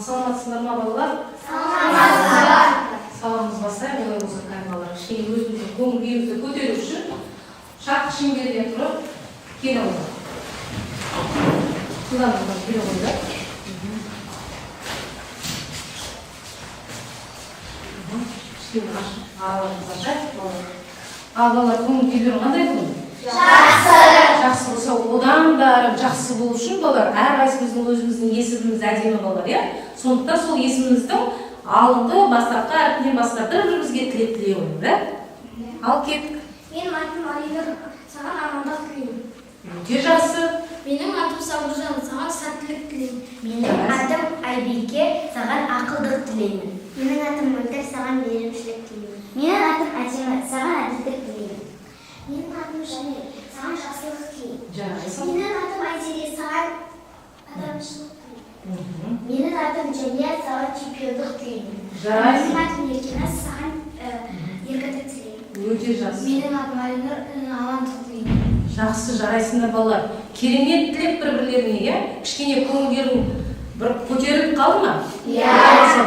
Саламатсыздар ма балалар? Сабағымыз бастайық, олай болса кайфалар. Кішкене өзіміздің көңіл күйімізді көтеру үшін шарт шеңберден тұрып келе қойдық. Судан келе қойдық. Кішкене ағаларымыз ашайық. Ал балалар, көңіл күйлері қандай болды? Жақсы болса, одан да жақсы болу үшін балалар, әрқайсымыздың өзіміздің есіміміз әдемі балалар, иә? Сондықтан сол есіміміздің алдыңғы бастапқы әрпінен бастап бір-бірімізге тілек тілей қойдық, иә? Ал кеттік. Менің атым Алинұр, саған амандық тілеймін. Өте жақсы. Менің атым Сабыржан, саған сәттілік тілеймін. Менің атым Айбике, саған ақылдық тілеймін. Менің атым Мөлдір, саған мейірімшілік тілеймін. Менің атым Атима, саған әділдік тілеймін. Менің атым Жанел, саған жақсылық тілеймін. Жарайсың. Менің атым Айзере, саған адамшылық тілеймін. Менің атым Жәния, саған чемпиондық тілеймін. Жарайсың. Менің атым Еркеназ, саған ерлік тілеймін. Өте жақсы. Менің атым Алинұр, амандық тілеймін. Жақсы, жарайсыңдар балалар. Керемет тілеп бір-бірлеріне, иә? Кішкене көңілдерің бір көтеріліп қалды ма? Иә.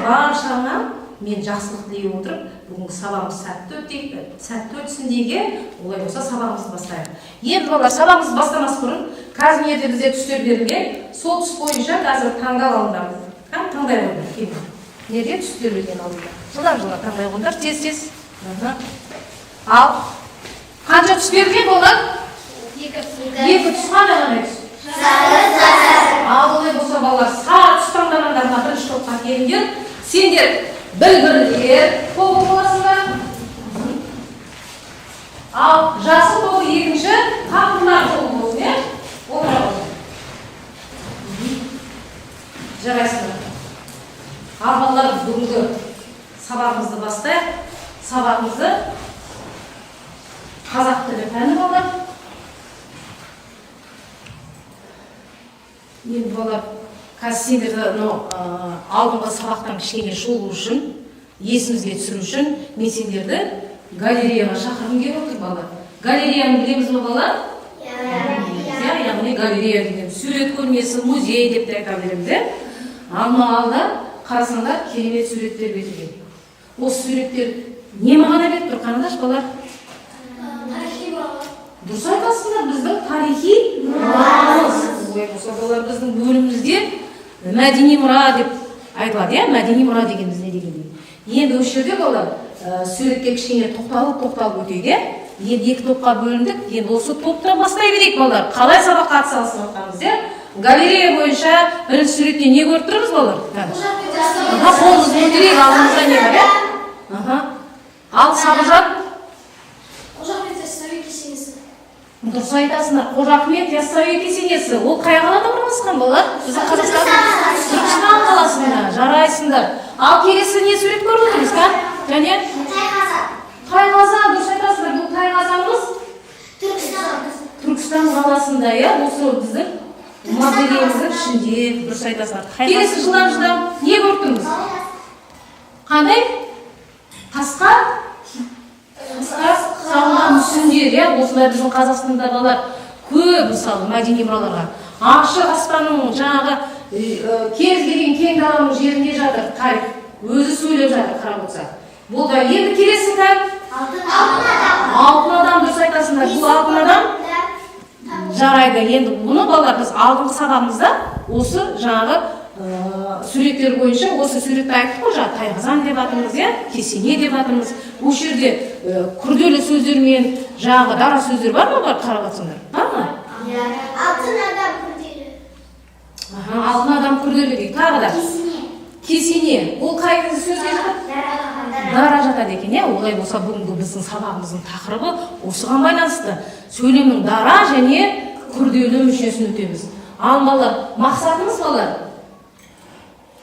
Баршаңа мен жақсылық тілей отырып, бүгінгі сабағымыз сәтті өтсін деге, олай болса сабағымызды бастайық. Енді балалар, сабағымызды бастамас бұрын, қазір жерде бізде түстер берілген, сол түс бойынша қазір таңдап алыңдар. Таңдай қойыңдар, келin. Неге түстер берген алдыңдар? Жылдар таңдай қойыңдар, тез-тез. Ал, қанша түс берілген балалар? Екі түс қандай ғана түс? Ал, олай болса балалар, сары түс таңдағандарына бірінші топқа келіңдер. Сендер бір-бірлер тобы боласыңдар. Ал жасыл тобы екінші, қақындар тобы болсын, е? Отыра қойды. Жарайсыңдар. Ал балалар, бүгінгі сабағымызды бастайық. Сабағымызды қазақ тілі пәні балалар. Енді балалар, қазір сендерді алдыңғы сабақтан кішкене шолу үшін, есімізге түсіру үшін, мен сендерді галереяға шақырғым келіп отыр балалар. Галереяны білеміз бе балалар? Яғни галерея деген сурет көрмесі, музей деп те айта береміз, е? Алма алда қарасаңдар керемет суреттер берілген. Осы суреттер не мағына беріп тұр? Қараңдаршы балалар. Тарихи мұралар. Дұрыс айтасыңдар, біздің тарихи мұрамыз. Олар біздің бөлімімізде мәдени мұра деп айтылады, иә? Мәдени мұра дегеніміз не дегенде. Енді осы жерде балалар суретке кішкене тоқталып өтейік, иә? Енді екі топқа бөліндік. Енді осы топтан бастай берейік балалар. Қалай сабаққа атсалысып жатқанымыз, иә? Галерея бойынша бірінші суретте не көріп тұрмыз балалар? Қолымызды көтерейік, алдымызда не бар, иә? Ал Сабыржан? Дұрыс айтасыңдар, Қожа Ахмет Яссауи кесенесі. Ол қай қалада орналасқан балалар? Біздің Қазақстан Түркістан қаласында. Жарайсыңдар. Ал келесі не сурет көріп отырмыз, қа? Және? Тайқазан. Дұрыс айтасыңдар. Бұл Тайқазанымыз Түркістан қаласында, иә? Осы біздің мавзолейіміздің ішінде. Дұрыс айтасыңдар. Келесі жылдан не көріп тұрмыз? Қандай? Тасқа салған мүсіндер, иә? Осылай біздің Қазақстанда балалар көп мысалы мәдени мұраларға. Ашық аспанның жаңағы кез келген кең даланың жерінде жатыр тарих. Өзі сөйлеп жатыр, қарап отырсақ. Бұл да енді келесі кім? Алтын адам, дұрыс айтасыңдар. Бұл алтын адам жарайды. Енді бұны балалар біз алдыңғы сабағымызда осы жаңағы суреттер бойынша осы суретті айттық қой, жаңағы тайқазан деп атымыз, кесене деп атымыз. Бұл жерде күрделі сөздермен жаңағы дара сөздер бар ма, қарап жатсаңдар? Бар ма? Алтын адам күрделі. Алтын адам күрделі дейді. Тағы да? Кесене. Ол қай сөзге жатады? Дара жатады екен, иә? Олай болса бүгінгі біздің сабағымыздың тақырыбы осыған байланысты. Сөйлемнің дара және күрделі мүшесін өтеміз. Ал балалар, мақсатымыз балалар?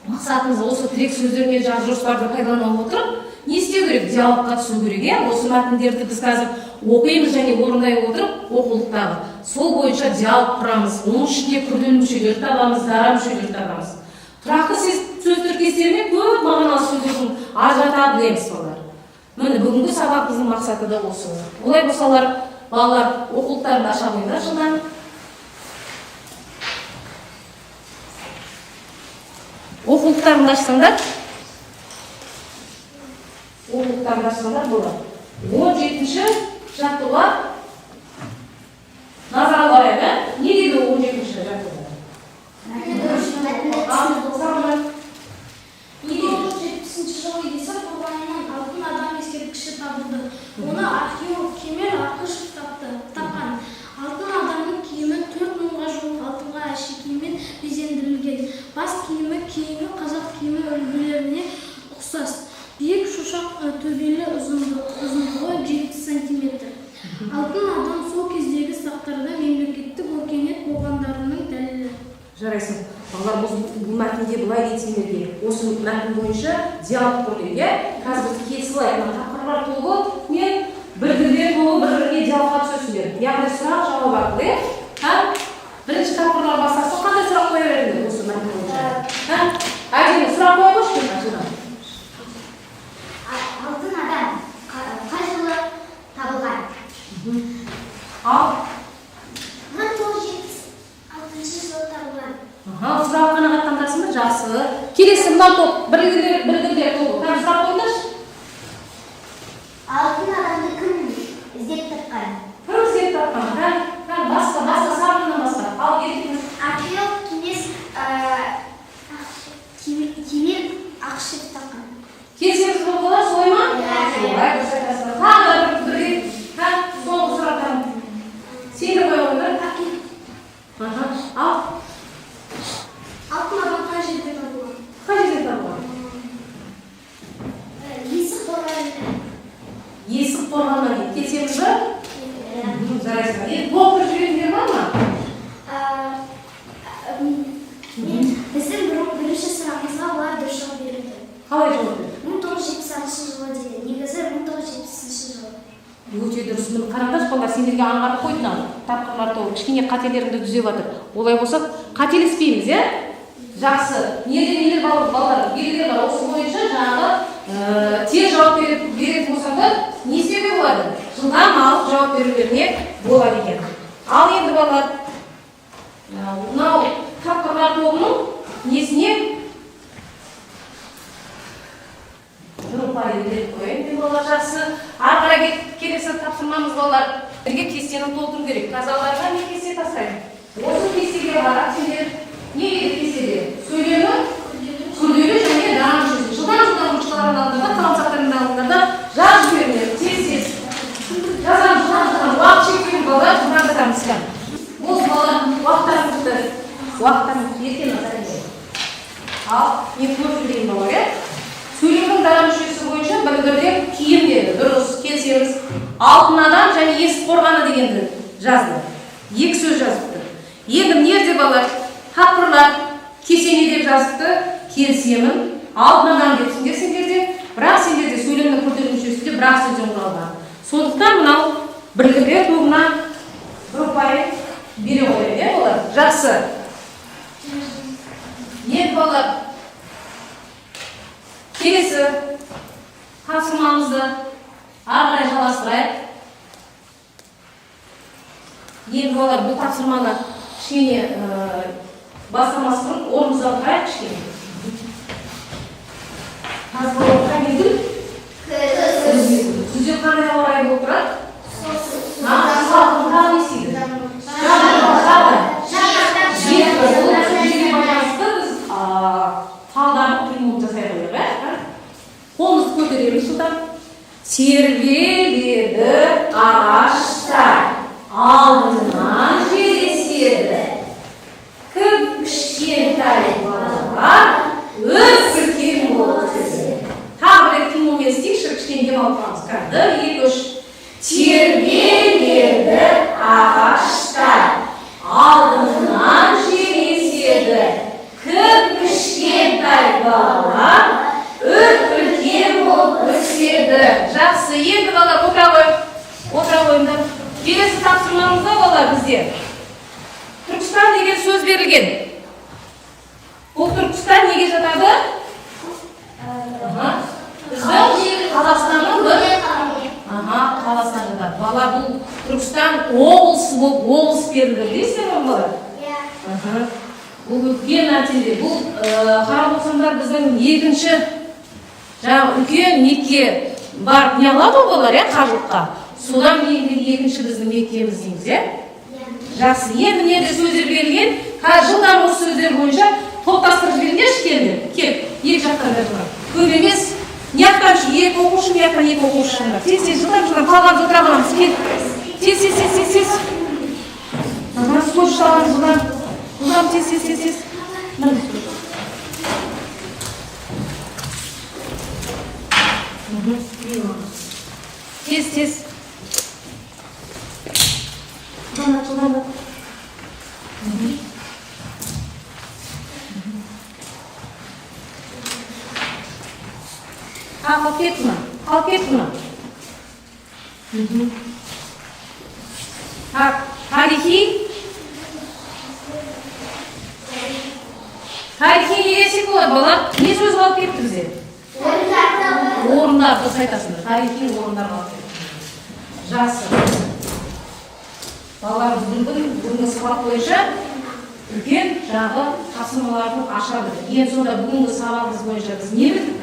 Мақсатымыз осы тірек сөздермен жаңағы жоспарды пайдалана отырып, не істеу керек? Диалогқа түсу керек, иә? Осы мәтіндерді біз қазір оқимыз және орындай отырып, оқулықтағы. Сол бойынша диалог құрамыз. Оның ішінде күрделі мүшелерді табамыз, дара мүшелерді табамыз. Тұрақты сөз тіркестеріне көп мағыналы сөздердің ажырата білеміз балалар. Міне бүгінгі сабағымыздың мақсаты да осы. Олай болсалар, балалар оқулықтарында аша қойыңдар жылдан. оқулықтарыңды ашсаңдар. Оқулықтарыңды ашсаңдар болады. 17-ші жаттығуға назар аударайық, не дейді 17-ші жаттығуға? 1970 жылы есір құрбанынан алтын адам ескерткіші табылды. Оны археолог Кемел Ақышев тапқан. Алтын адамның киімі 4 мыңға жуық алтынға әшекеймен безендірілген. Бас киімі қазақ киімі үлгілеріне ұқсас. Биік шошақ төбелі ұзындығы 7 см. Алтын адам сол кездегі сақтарда мемлекеттік өркениет болғандарының дәлелі. Жарайсың. Балалар бұл мәтінде бұлай дейтіндер керек. Осы мәтін бойынша диалог құрды. Қазір біз келісілайық. Тақырыптар тобы мен бір-біріне тобы бір-біріне диалогқа түсесіңдер. Яғни сұрақ жауап арқылы. Бірінші тақырыптар бастасың, қандай сұрақ қоя беріңдер осы мәтін бойынша? Әдемі сұрақ қоя қойшы. Алтын адам қай жылы табылған? Ал 1976 жылы табылған. Сұрақ қанағаттандырсың ба? Жақсы. Келесі мынау топ, біргідер тобы. Сұрақ қойыңдаршы. Алтын адамды кім іздеп тапқан? Кім іздеп тапқан? Басқа, сарқынан басқа. Ал еркіңіз. Археолог Кемел Ақышев тапқан. Келсеңіз болғалар, солай ма? Солай, дұрыс айтасыздар. Тағы да бірге, соңғы сұрақтарын сені қойғандар. Ал. Алтын адам қай жерде табылған? Қай жерде табылған? Есік қорғанынан. Есік қорғанынан дейді. Келсеңіз бі? Жарайсыздар. Толықтырып жіберіңдер бар ма? Біздің бірінші сұрағымызға олар дұрыс жауап берді. Қалай жауап берді? 1976 жылы деді. Негізі 1970 жылы. Өте дұрыс. Міне қараңдаршы балалар, сендерге аңғартып қойдым. Тапқырлар тобы кішкене қателеріңді түзеп жатыр. Олай болса, қателеспейміз, Жақсы. Нелер балалар, белгілер бар. Осы бойынша жаңағы тез жауап беретін болсаңдар, не себебі болады? Жылдам алып жауап берулеріне болады екен. Ал енді балалар, мынау тапқырлар тобының несіне группа елдерді қойын. Мен балалар жақсы. Арқара келесі тапсырмамыз балалар. Бірге кестені толтыру керек. Қазаларға не кесте тастайын? Осы кестеге қарап сендер не еді кестеде? Сөйлемі күрделі және дана мүшесі. Жылдан ұшқалардың алдында, қаламсақтардың алдында жаз жіберіңдер. Тез. Жазған жылдан уақыт шекпейін балалар, жылдандатамыз. Бұл балалар уақыттарыңызды ертең назарыңызды. Ал, мен көріп жүрейін балалар, Сөйлемнің дана мүшесі бойынша бір-бірде киім деді. Дұрыс, келсеңіз. Алтын адам және есік қорғаны дегенді жазды. Екі сөз жазыпты. Енді нерде балалар? Тапқырлар кесене деп жазыпты. Келсемін. Алтын адам депсіңдер сендерде. Бірақ сендерде сөйлемнің күрделі мүшесінде бірақ сөзден құралған. Сондықтан мынау біргілер тобына бір ұпай бере қойды, балалар? Жақсы. Енді балалар, келесі тапсырмамызды ары қарай жалғастырайық. Енді балалар, бұл тапсырманы кішкене бастамас бұрын орнымыздан тұрайық кішкене. Қазір балалар қай келдің? Күзде қандай ауа райы болып тұрады? Салқын тағы не істейді? Талдарды қимыл жасай қойып, қолымызды көтереміз жылдан. Тербеледі ағаштар, алдынан желеседі. Кішкентай балалар өз үлкен болып өседі. Тағы бір қимылмен істейікші, кішкене демалып қаламыз. Бір, 2, 3. Тербеледі ағаштар, алдынан желеседі. Кішкентай балалар үлкен болып өседі. Жақсы, енді балалар отыра қойыңдар. Келесі тапсырмамызда балалар бізде Түркістан деген сөз берілген. Бұл Түркістан неге жатады? Біздің Қазақстанның қаласына жатады. Балалар, бұл Түркістан облыс берілді. Дейсіздер ме балалар? бұл үлкен мәселе. Бұл қарап отырсаңдар біздің екінші жаңағы үлкен мекке барып не алады олар, қажылыққа. Содан кейін екінші біздің меккеміз дейміз, жақсы. Енді неде сөздер берілген? Қазір жылдар осы сөздер бойынша топтастырып жіберіңдерші келіңдер. Кел, екі жақтан бері тұрып. Көп емес. Мияқтан екі оқушы, мияқтан екі оқушы шығыңдар. Тез жылдар қалған жылдар қаламыз. Кел. Тез. Скотч саламыз жылдар. Жылдар тез. Тез. Жылдар. Қалып кетті ма? Тарихи не десек болады, бала? Не сөз қалып кетті бізде? Орындар, дұрыс айтасыңдар. Тарихи орындар қалып кетті. Жақсы. Балаларымыз бүгінгі сабақ бойынша үлкен жағы тапсырмаларын аша білді. Ең сонда бүгінгі сабағымыз бойынша біз не білдік?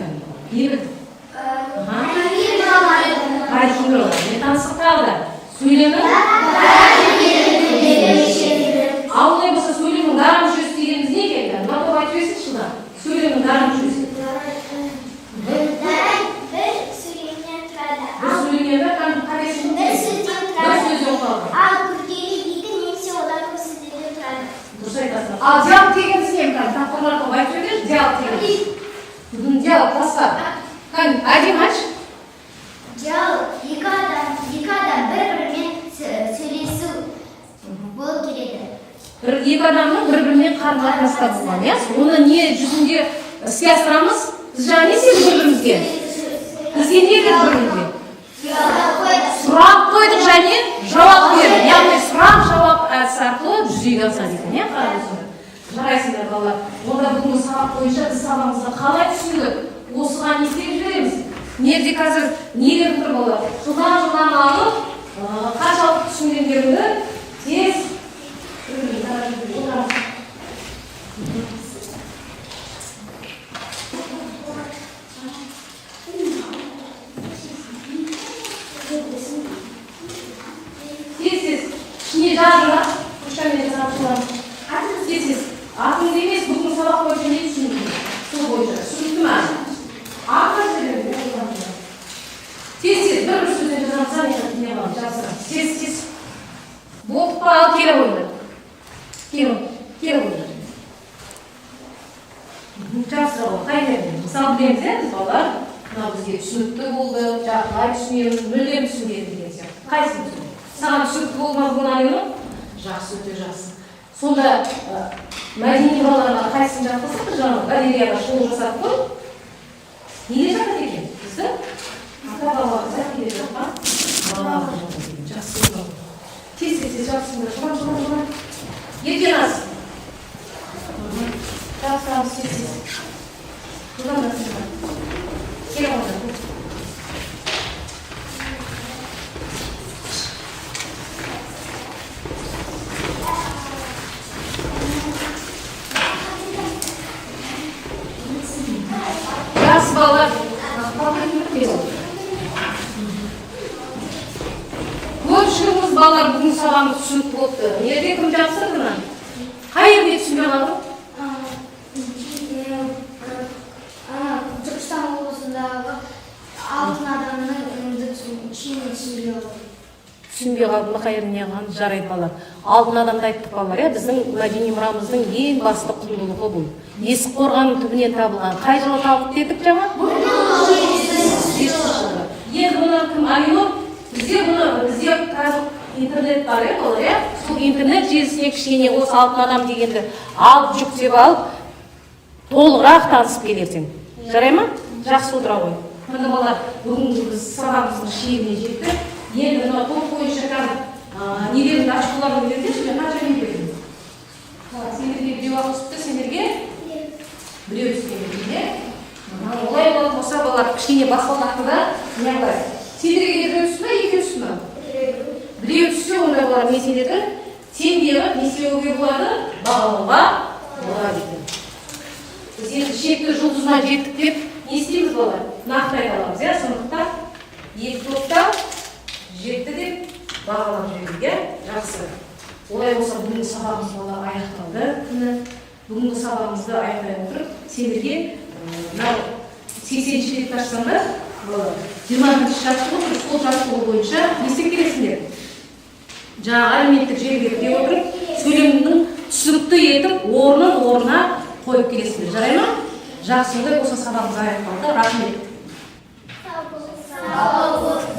Не білдік? Тарихи мұралар. Не таныстық тағы да? Сөйлемі? Ал олай болса сөйлемнің дара мүшесі дегеніміз не екен? Мақтап айтып берсінші жылдар. Сөйлемнің дара мүшесі. Bir söyleyemden тұрады. Бір сөйлемді қарайсың? Bir сөзден тұрады. Бір сөзден қалды. Ал күрделі дейді, немесе олар көп сөздерден тұрады. Дұрыс айтасың. Ал диалог дегеніміз не? Тақырыптарды айтып беріңдерші, диалог дегеніміз. Бүгін диалог басқа. Әдем айтшы. Диалог екі адам бір-бірімен сөйлесу болып келеді. Екі адамның бір-бірімен қарым-қатынаста болған, оны не жүзінде іске асырамыз? Біз жаңа не істедік бір-бірімізге? Бізге не деді бір-бірімізге? Сұрақ қойдық және жауап бердік. Яғни сұрақ-жауап әдісі арқылы жүзеге асады екен, жарайсыңдар балалар. Онда бүгінгі сабақ бойынша біз сабағымызды қалай түсіндік? Осыған не істеп жібереміз? Неде қазір нелер тұр балалар? Жылдан алып, қаншалық түсінгендеріңді тез ішіне жазыра, ұшамен жазапшыларым. Тез. Атыңды емес, бүгін сабақ бойынша не түсіндіңіз? Сол бойынша. Түсінікті ма? Атын сөйлем. Тез. Бір сөзден жазамыза, не қалам, жазыра. Тез. Болып па, ал келе қойыңдар. Келе қойыңдар. Жазыра ғой, қайдерден. Мысалы білеміз, біз балалар, мынау бізге түсінікті болды, жақылай түсінеміз, мүлдем түсінген деген сияқты. Қайсың түсін? Саған түсінікті болмаз бұны айыны? Жақсы, өте жақсы. Сонда мәдени балаларға қайсың жатқызып, жаңағы галереяға шоу жасап қой. Неге жатады екен? Бізді? Ата балаларымызға келе жатқан балаларымыз жатады екен. Жақсы болды. Тез жақсыңдар. Жуан. Ерген аз. Жақсырамыз тез. Бұдан да сыңдар. Келе қойды. Жақсы балалар. Көпшілігіміз балалар бүгін сабағымыз түсінікті болыпты. Неде кім жақсырды ма? Қай жерде түсінбей қалдың? Түркістан облысындағы алтын адамның киімін түсінбей қалдым. Түсінбей қалдым, қай жеріне қалған жарайды балалар. Алтын адамды айттық балалар, біздің мәдени мұрамыздың ең басты құндылығы бұл. Есік қорғанның түбінен табылған. Қай жылы табылды дедік жаңа? Енді бұны кім Алинұр? Бізде қазір интернет бар, балалар, сол интернет желісіне кішкене осы алтын адам дегенді алып жүктеп алып, толығырақ танысып келерсің. Жарай ма? Жақсы отыра ғой. Мына балалар, бүгінгі біз сабағымыздың шегіне жетті. Енді мына топ бойынша қазір нелеріңді ашқыларын бердіңіз, мен қанша не бердім? Сендерге біреу ақысыпты, сендерге? Біреу түскендерге. Олай болып болса балалар кішкене баспалдақты да не қылайық. Сендерге біреу түсті ма, екеу түсті ма? Біреу түссе, онда балалар не сендерді? Теңгені не істеуге болады? Бағалауға дейді. Біз енді шекті жұлдызына жеттік деп не істейміз бала? Нақты айта аламыз, иә? Сондықтан екі топта жетті деп бағалап жібердік, иә? Жақсы. Олай болса бүгінгі сабағымыз бала аяқталды күні. Бүгінгі сабағымызды аяқтай отырып, сендерге 80-ші рет ашсаңдар, 20-ші жаттығу, сол жаттығу бойынша не істеп келесіңдер? Жаңағы әлеуметтік желіге кіре отырып, сөйлемнің түсінікті етіп, орнына қойып келесіңдер. Жарай ма? Жақсы, олай болса сабағымыз аяқталды. Рахмет. Сау болыңыз.